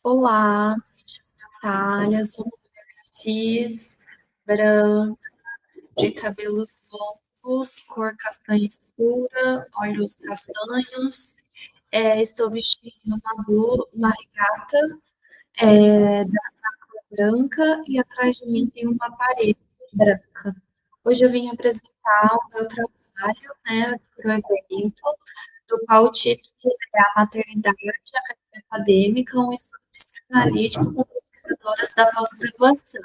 Olá, Natália, sou mulher cis, branca, de cabelos longos, cor castanha escura, olhos castanhos. Estou vestindo uma regata branca e atrás de mim tem uma parede branca. Hoje eu vim apresentar o meu trabalho, né, para o evento, do qual o título é A Maternidade Acadêmica, um estudo psicanalítico com pesquisadoras da pós-graduação.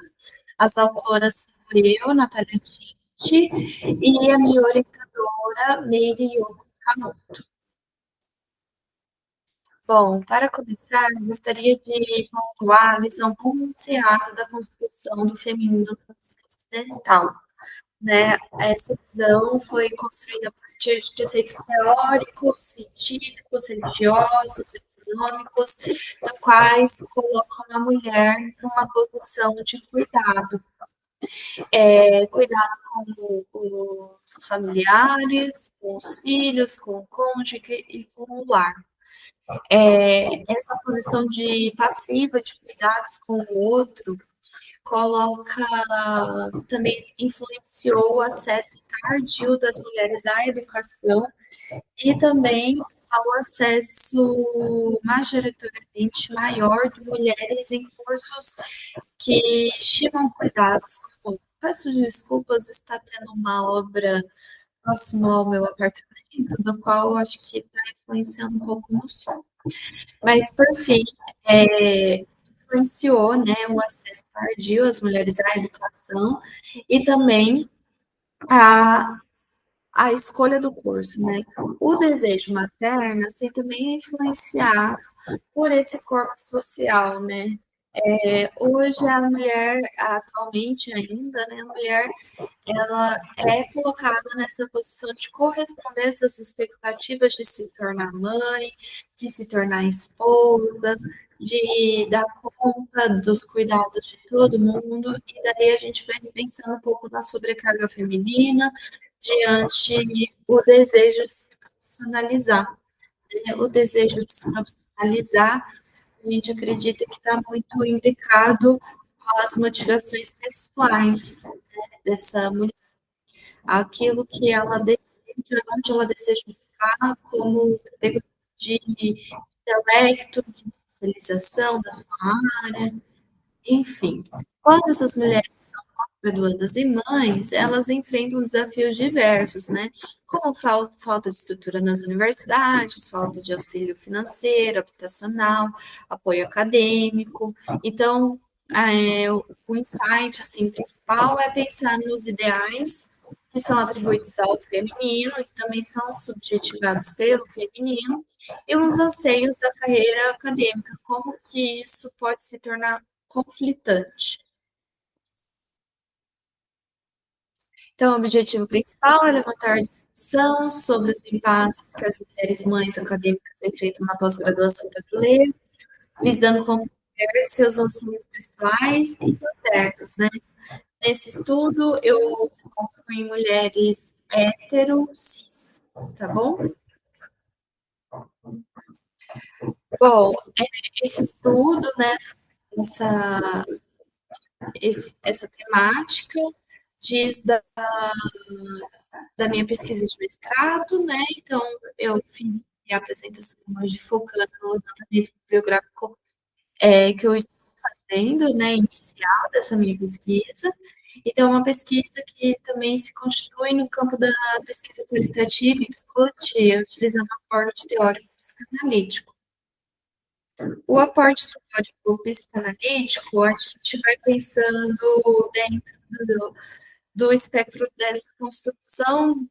As autoras sou eu, Natália Tinti, e a minha orientadora, Meire Yoko Kamoto. Bom, para começar, gostaria de pontuar a visão romanceada da construção do feminino ocidental, né? Essa visão foi construída a partir de preceitos teóricos, científicos, religiosos, econômicos, da quais colocam a mulher numa posição de cuidado, cuidado com os familiares, com os filhos, com o cônjuge e com o lar. Essa posição de passiva, de cuidados com o outro, coloca, também influenciou o acesso tardio das mulheres à educação e também ao acesso majoritariamente maior de mulheres em cursos que estimam cuidados com o outro. Peço desculpas, está tendo uma obra próximo ao meu apartamento, do qual eu acho que está influenciando um pouco no som. Mas, por fim, influenciou, né, o acesso tardio às mulheres à educação e também a, a escolha do curso, né? O desejo materno, assim, também é influenciado por esse corpo social, né? Hoje a mulher, atualmente ainda, né, a mulher ela é colocada nessa posição de corresponder a essas expectativas de se tornar mãe, de se tornar esposa, de dar conta dos cuidados de todo mundo, e daí a gente vai pensando um pouco na sobrecarga feminina, diante o desejo de se profissionalizar. Né? O desejo de se profissionalizar, a gente acredita que está muito imbricado com as motivações pessoais, né, dessa mulher, aquilo que ela deseja, onde ela deseja ficar, como categoria de intelecto, de especialização da sua área, enfim. Quando essas mulheres são graduandas e mães, elas enfrentam desafios diversos, né? Como falta de estrutura nas universidades, falta de auxílio financeiro, habitacional, apoio acadêmico. Então, o insight assim, principal é pensar nos ideais que são atribuídos ao feminino e que também são subjetivados pelo feminino, e os anseios da carreira acadêmica, como que isso pode se tornar conflitante. Então, o objetivo principal é levantar discussão sobre os impasses que as mulheres mães acadêmicas enfrentam na pós-graduação brasileira, visando compreender seus anseios pessoais e internos, né? Nesse estudo, eu foco em mulheres hétero, cis, tá bom? Bom, esse estudo, né, essa, essa temática diz da minha pesquisa de mestrado, né? Então, eu fiz a apresentação hoje focando no tratamento biográfico que eu estou fazendo, né, inicial dessa minha pesquisa. Então, é uma pesquisa que também se constitui no campo da pesquisa qualitativa e psicologia, utilizando um aporte teórico psicanalítico. O aporte teórico psicanalítico, a gente vai pensando dentro do espectro dessa construção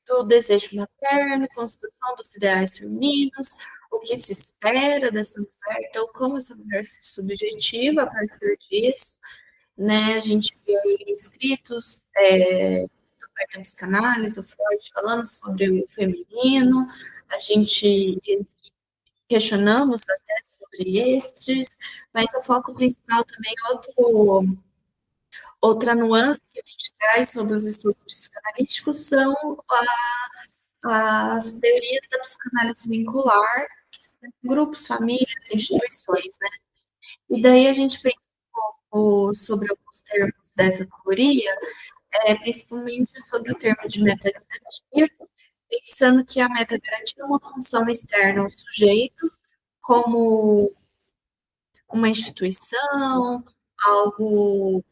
do desejo materno, construção dos ideais femininos, o que se espera dessa mulher, então como essa mulher se subjetiva a partir disso, né? A gente vê aí escritos da psicanálise, o Freud falando sobre o feminino, a gente questionamos até sobre estes, mas o foco principal também é outra nuance que a gente traz sobre os estudos psicanalíticos são as teorias da psicanálise vincular, que são grupos, famílias, instituições, né? E daí a gente pensa sobre alguns termos dessa teoria, principalmente sobre o termo de meta-garantia, pensando que a meta-garantia é uma função externa ao sujeito, como uma instituição, algo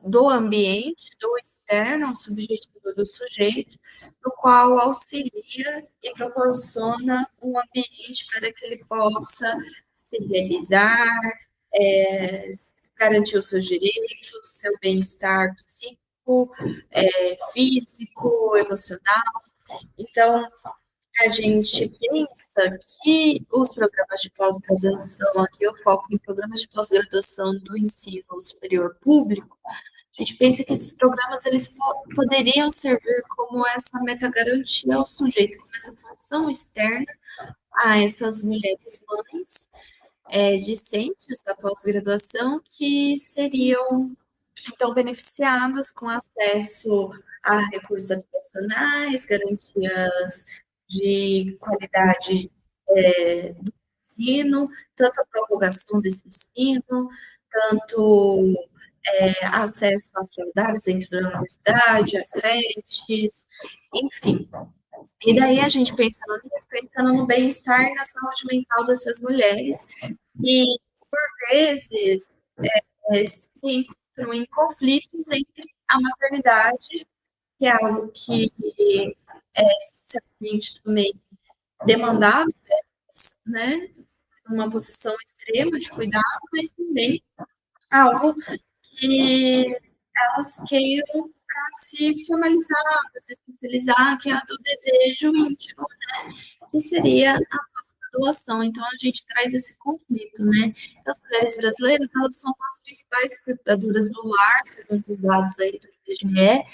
do ambiente, do externo, ao subjetivo do sujeito, no qual auxilia e proporciona um ambiente para que ele possa se realizar, é, garantir os seus direitos, seu bem-estar psíquico, físico, emocional. Então, a gente pensa que os programas de pós-graduação, aqui eu foco em programas de pós-graduação do ensino superior público, a gente pensa que esses programas eles poderiam servir como essa meta-garantia ao sujeito, como essa função externa a essas mulheres mães discentes da pós-graduação que seriam então beneficiadas com acesso a recursos habitacionais, garantias de qualidade do ensino, tanto a prorrogação desse ensino, tanto acesso a faculdades dentro da universidade, a creches, enfim. E daí a gente pensando no bem-estar e na saúde mental dessas mulheres, e por vezes se encontram em conflitos entre a maternidade, que é algo que é socialmente também demandado, né? Uma posição extrema de cuidado, mas também algo que elas queiram para se formalizar, para se especializar, que é a do desejo íntimo, né? Que seria a doação. Então, a gente traz esse conflito, né? As mulheres brasileiras, elas são as principais cuidadoras do lar, segundo os dados aí do IBGE.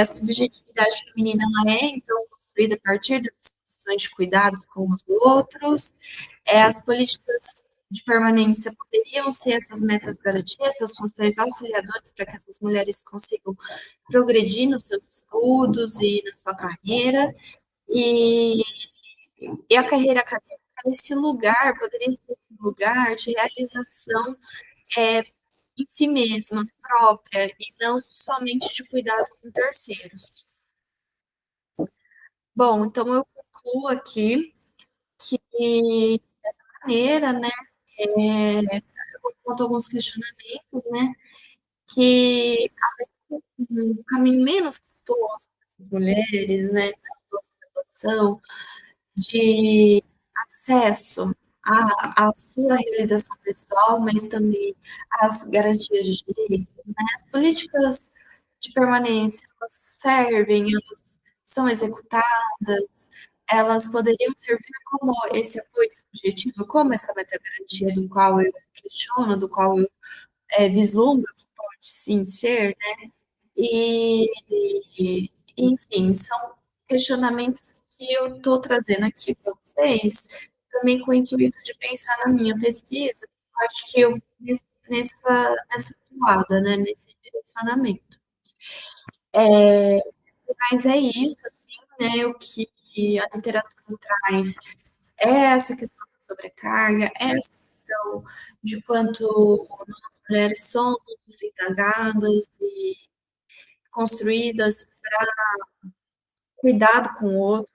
A subjetividade feminina, ela é, então, construída a partir das posições de cuidados com os outros. As políticas de permanência poderiam ser essas metas garantias, essas funções auxiliadoras para que essas mulheres consigam progredir nos seus estudos e na sua carreira. E, e a carreira acadêmica, esse lugar, poderia ser esse lugar de realização em si mesma, própria, e não somente de cuidado com terceiros. Bom, então eu concluo aqui que, dessa maneira, né, eu conto alguns questionamentos, né, que um caminho menos custoso para essas mulheres, né, na situação de acesso à sua realização pessoal, mas também às garantias de direitos, né, as políticas de permanência, elas servem, elas são executadas, elas poderiam servir como esse apoio subjetivo, como essa meta-garantia do qual eu questiono, do qual eu vislumbro que pode sim ser, né? Enfim, são questionamentos que eu estou trazendo aqui para vocês, também com o intuito de pensar na minha pesquisa, acho que eu nessa toada, né, nesse direcionamento. Mas é isso, assim, né, o que a literatura traz é essa questão da sobrecarga, é essa questão de quanto nós mulheres somos indagadas e construídas para cuidado com o outro,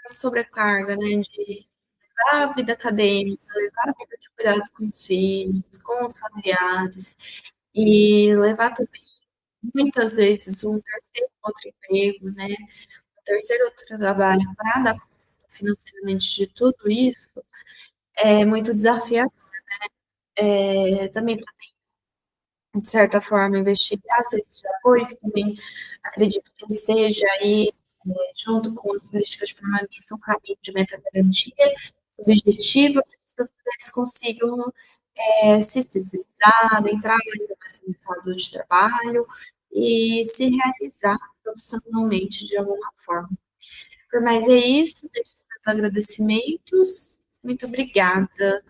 a sobrecarga, né, de levar a vida acadêmica, levar a vida de cuidados com os filhos, com os familiares, e levar também, muitas vezes, um terceiro outro emprego, né, um terceiro outro trabalho para dar conta financeiramente de tudo isso, é muito desafiador. Também para, de certa forma, investigar serviços de apoio, que também acredito que seja aí, junto com as políticas de permanência, um caminho de meta-garantia, objetivo, que as mulheres consigam se especializar, entrar ainda mais no mercado de trabalho e se realizar profissionalmente de alguma forma. Por mais é isso, deixo os meus agradecimentos. Muito obrigada.